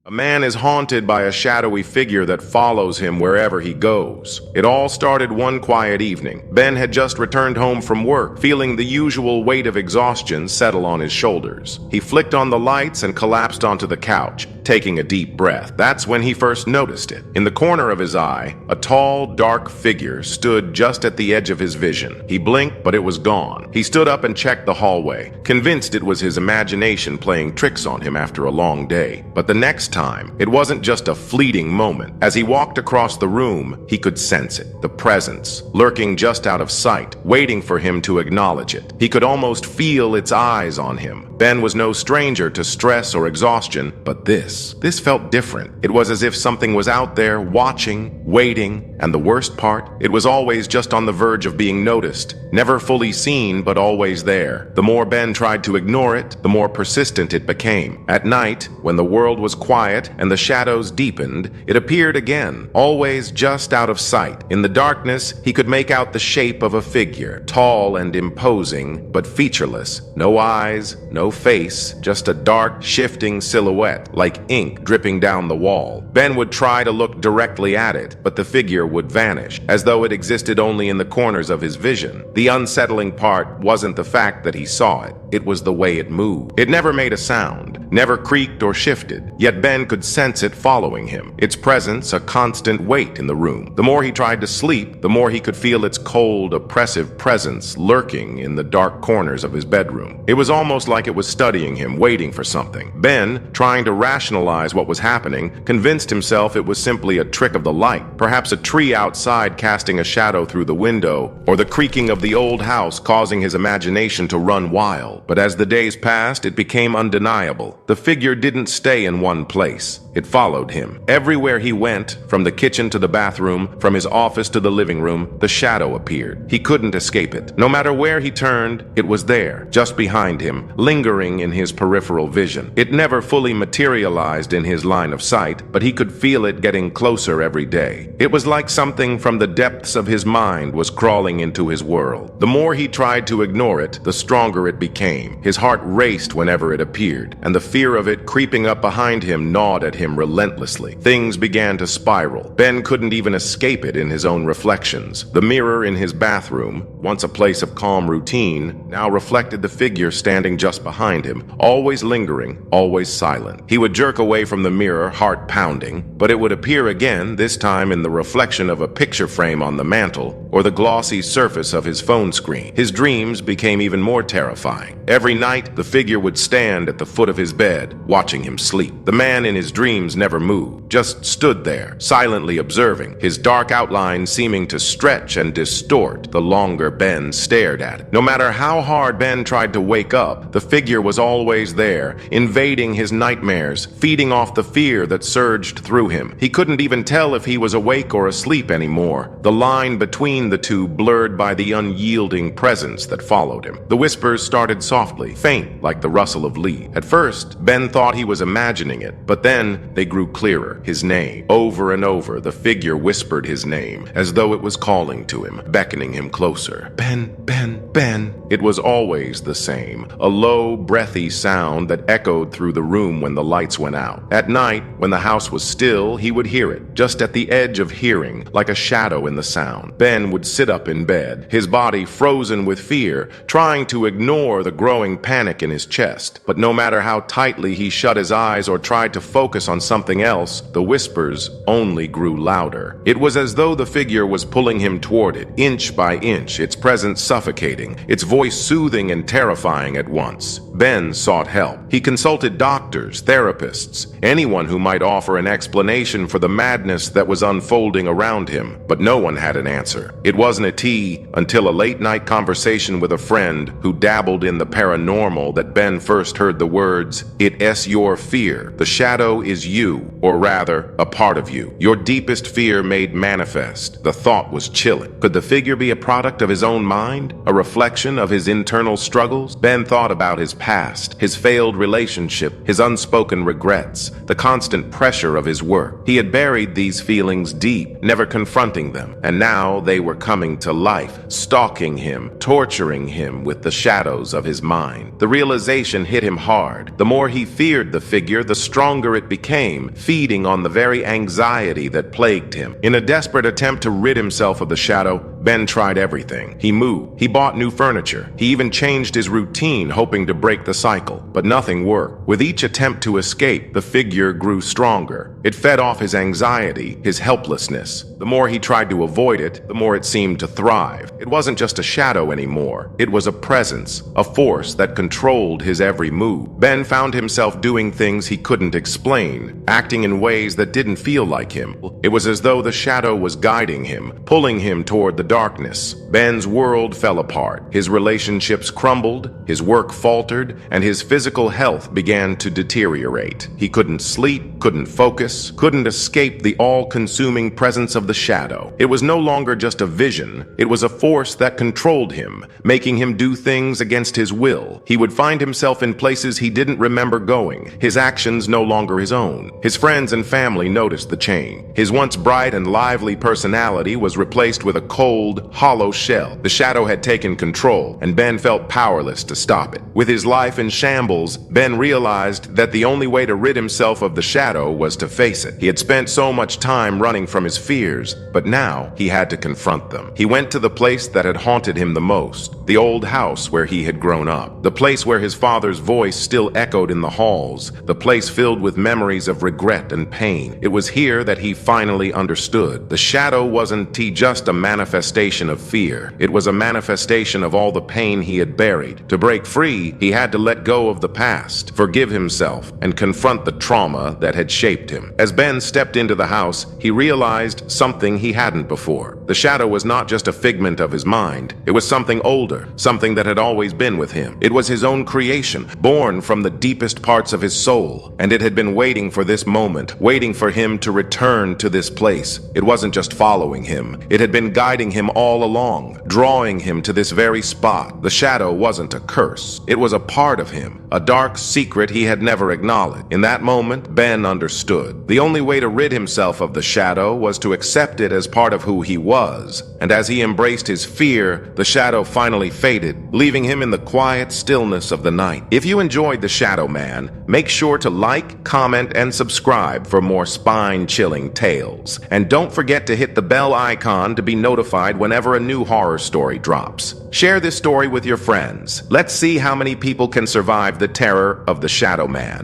A man is haunted by a shadowy figure that follows him wherever he goes. It all started one quiet evening. Ben had just returned home from work, feeling the usual weight of exhaustion settle on his shoulders. He flicked on the lights and collapsed onto the couch, taking a deep breath. That's when he first noticed it. In the corner of his eye, a tall, dark figure stood just at the edge of his vision. He blinked, but it was gone. He stood up and checked the hallway, convinced it was his imagination playing tricks on him after a long day. But the next time, it wasn't just a fleeting moment. As he walked across the room, he could sense it, the presence, lurking just out of sight, waiting for him to acknowledge it. He could almost feel its eyes on him. Ben was no stranger to stress or exhaustion, but this felt different. It was as if something was out there, watching, waiting, and the worst part, it was always just on the verge of being noticed, never fully seen, but always there. The more Ben tried to ignore it, the more persistent it became. At night, when the world was quiet and the shadows deepened, it appeared again, always just out of sight. In the darkness, he could make out the shape of a figure, tall and imposing, but featureless. No eyes, no face, just a dark, shifting silhouette, like ink dripping down the wall. Ben would try to look directly at it, but the figure would vanish, as though it existed only in the corners of his vision. The unsettling part wasn't the fact that he saw it. It was the way it moved. It never made a sound, never creaked or shifted, yet Ben could sense it following him, its presence a constant weight in the room. The more he tried to sleep, the more he could feel its cold, oppressive presence lurking in the dark corners of his bedroom. It was almost like it was studying him, waiting for something. Ben, trying to rationalize what was happening, convinced himself it was simply a trick of the light, perhaps a tree outside casting a shadow through the window, or the creaking of the old house causing his imagination to run wild. But as the days passed, it became undeniable. The figure didn't stay in one place. It followed him. Everywhere he went, from the kitchen to the bathroom, from his office to the living room, the shadow appeared. He couldn't escape it. No matter where he turned, it was there, just behind him, lingering in his peripheral vision. It never fully materialized in his line of sight, but he could feel it getting closer every day. It was like something from the depths of his mind was crawling into his world. The more he tried to ignore it, the stronger it became. His heart raced whenever it appeared, and the fear of it creeping up behind him gnawed at him relentlessly. Things began to spiral. Ben couldn't even escape it in his own reflections. The mirror in his bathroom, once a place of calm routine, now reflected the figure standing just behind him, always lingering, always silent. He would jerk away from the mirror, heart pounding, but it would appear again, this time in the reflection of a picture frame on the mantel or the glossy surface of his phone screen. His dreams became even more terrifying. Every night, the figure would stand at the foot of his bed, watching him sleep. The man in his dreams never moved, just stood there, silently observing, his dark outline seeming to stretch and distort the longer Ben stared at it. No matter how hard Ben tried to wake up, the figure was always there, invading his nightmares, feeding off the fear that surged through him. He couldn't even tell if he was awake or asleep anymore, the line between the two blurred by the unyielding presence that followed him. The whispers started softly, faint like the rustle of leaves. At first, Ben thought he was imagining it, but then they grew clearer. His name. Over and over, the figure whispered his name, as though it was calling to him, beckoning him closer. Ben, Ben, Ben. It was always the same, a low, breathy sound that echoed through the room when the lights went out. At night, when the house was still, he would hear it, just at the edge of hearing, like a shadow in the sound. Ben would sit up in bed, his body frozen with fear, trying to ignore the growing panic in his chest. But no matter how tightly he shut his eyes or tried to focus on something else, the whispers only grew louder. It was as though the figure was pulling him toward it, inch by inch, its presence suffocating, its voice soothing and terrifying at once. Ben sought help. He consulted doctors, therapists, anyone who might offer an explanation for the madness that was unfolding around him, but no one had an answer. It wasn't until a late-night conversation with a friend who dabbled in the paranormal that Ben first heard the words, "It's your fear. The shadow is you, or rather, a part of you. Your deepest fear made manifest." The thought was chilling. Could the figure be a product of his own mind? A reflection reflection of his internal struggles? Ben thought about his past, his failed relationship, his unspoken regrets, the constant pressure of his work. He had buried these feelings deep, never confronting them, and now they were coming to life, stalking him, torturing him with the shadows of his mind. The realization hit him hard. The more he feared the figure, the stronger it became, feeding on the very anxiety that plagued him. In a desperate attempt to rid himself of the shadow, Ben tried everything. He moved. He bought new furniture. He even changed his routine, hoping to break the cycle. But nothing worked. With each attempt to escape, the figure grew stronger. It fed off his anxiety, his helplessness. The more he tried to avoid it, the more it seemed to thrive. It wasn't just a shadow anymore. It was a presence, a force that controlled his every move. Ben found himself doing things he couldn't explain, acting in ways that didn't feel like him. It was as though the shadow was guiding him, pulling him toward the darkness. Ben's world fell apart. His relationships crumbled, his work faltered, and his physical health began to deteriorate. He couldn't sleep, couldn't focus, couldn't escape the all-consuming presence of the shadow. It was no longer just a vision. It was a force that controlled him, making him do things against his will. He would find himself in places he didn't remember going, his actions no longer his own. His friends and family noticed the change. His once bright and lively personality was replaced with a cold, hollow shell. The shadow had taken control, and Ben felt powerless to stop it. With his life in shambles, Ben realized that the only way to rid himself of the shadow was to face it. He had spent so much time running from his fears, but now he had to confront them. He went to the place that had haunted him the most, the old house where he had grown up, the place where his father's voice still echoed in the halls, the place filled with memories of regret and pain. It was here that he finally understood. The shadow wasn't just a manifestation of fear. It was a manifestation of all the pain he had buried. To break free, he had to let go of the past, forgive himself, and confront the trauma that had shaped him. As Ben stepped into the house, he realized something he hadn't before. The shadow was not just a figment of his mind. It was something older, something that had always been with him. It was his own creation, born from the deepest parts of his soul, and it had been waiting for this moment, waiting for him to return to this place. It wasn't just following him. It had been guiding him all along, drawing him to this very spot. The shadow wasn't a curse. It was a part of him, a dark secret he had never acknowledged. In that moment, Ben understood. The only way to rid himself of the shadow was to accept it as part of who he was. And as he embraced his fear, the shadow finally faded, leaving him in the quiet stillness of the night. If you enjoyed The Shadow Man, make sure to like, comment, and subscribe for more spine-chilling tales. And don't forget to hit the bell icon to be notified whenever a new horror story drops. Share this story with your friends. Let's see how many people can survive the terror of the Shadow Man.